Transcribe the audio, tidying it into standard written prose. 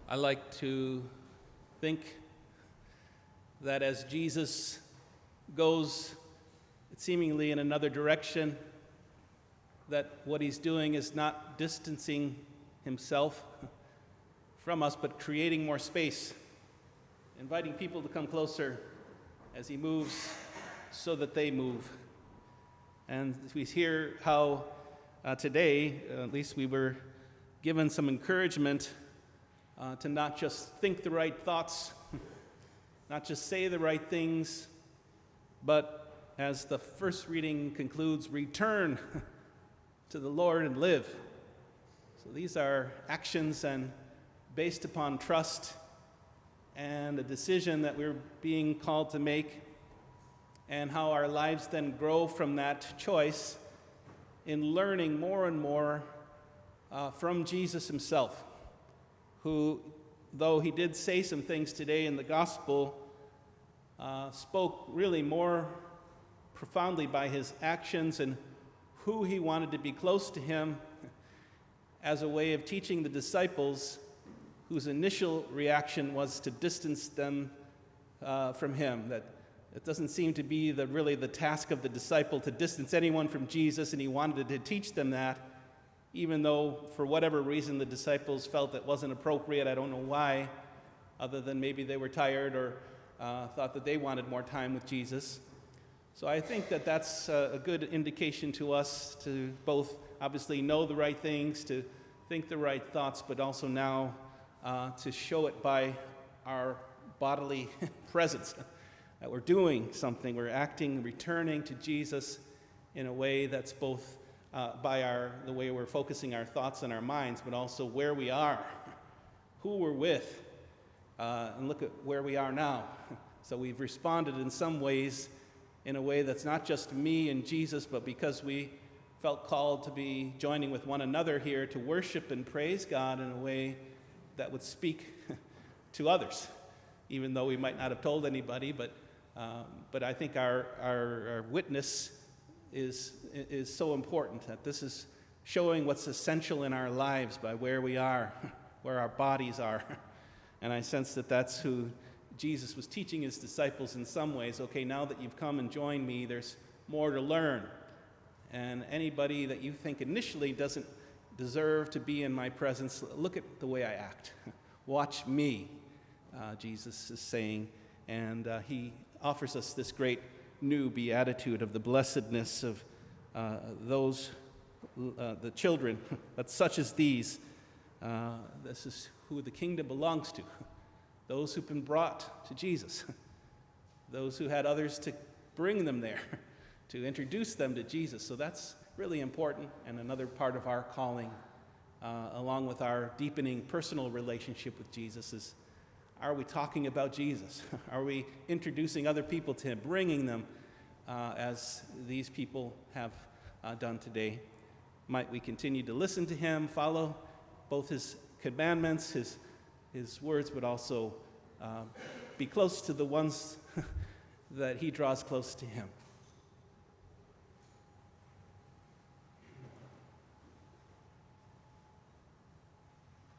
I like to think that as Jesus goes seemingly in another direction, that what he's doing is not distancing himself from us, but creating more space, inviting people to come closer as he moves so that they move. And we hear how today, at least we were given some encouragement to not just think the right thoughts, not just say the right things, but as the first reading concludes, return to the Lord and live. So these are actions and based upon trust and a decision that we're being called to make, and how our lives then grow from that choice in learning more and more from Jesus himself, who, though he did say some things today in the gospel, spoke really more profoundly by his actions and who he wanted to be close to him as a way of teaching the disciples, whose initial reaction was to distance them from him. That it doesn't seem to be really the task of the disciple to distance anyone from Jesus, and he wanted to teach them that, even though for whatever reason the disciples felt it wasn't appropriate. I don't know why, other than maybe they were tired or thought that they wanted more time with Jesus. So I think that that's a good indication to us to both obviously know the right things, to think the right thoughts, but also now to show it by our bodily presence, that we're doing something, we're acting, returning to Jesus in a way that's both by the way we're focusing our thoughts and our minds, but also where we are, who we're with, and look at where we are now. So we've responded in some ways in a way that's not just me and Jesus, but because we felt called to be joining with one another here to worship and praise God in a way that would speak to others, even though we might not have told anybody. But I think our witness is so important, that this is showing what's essential in our lives by where we are, where our bodies are. And I sense that that's who Jesus was teaching his disciples in some ways. Okay, now that you've come and joined me, there's more to learn. And anybody that you think initially doesn't deserve to be in my presence, look at the way I act. Watch me, Jesus is saying. And he offers us this great new beatitude of the blessedness of those, the children, but such as these. This is who the kingdom belongs to. Those who've been brought to Jesus. Those who had others to bring them there, to introduce them to Jesus. So that's really important, and another part of our calling, along with our deepening personal relationship with Jesus, is, are we talking about Jesus? Are we introducing other people to him, bringing them as these people have done today? Might we continue to listen to him, follow both his commandments, his words, but also be close to the ones that he draws close to him.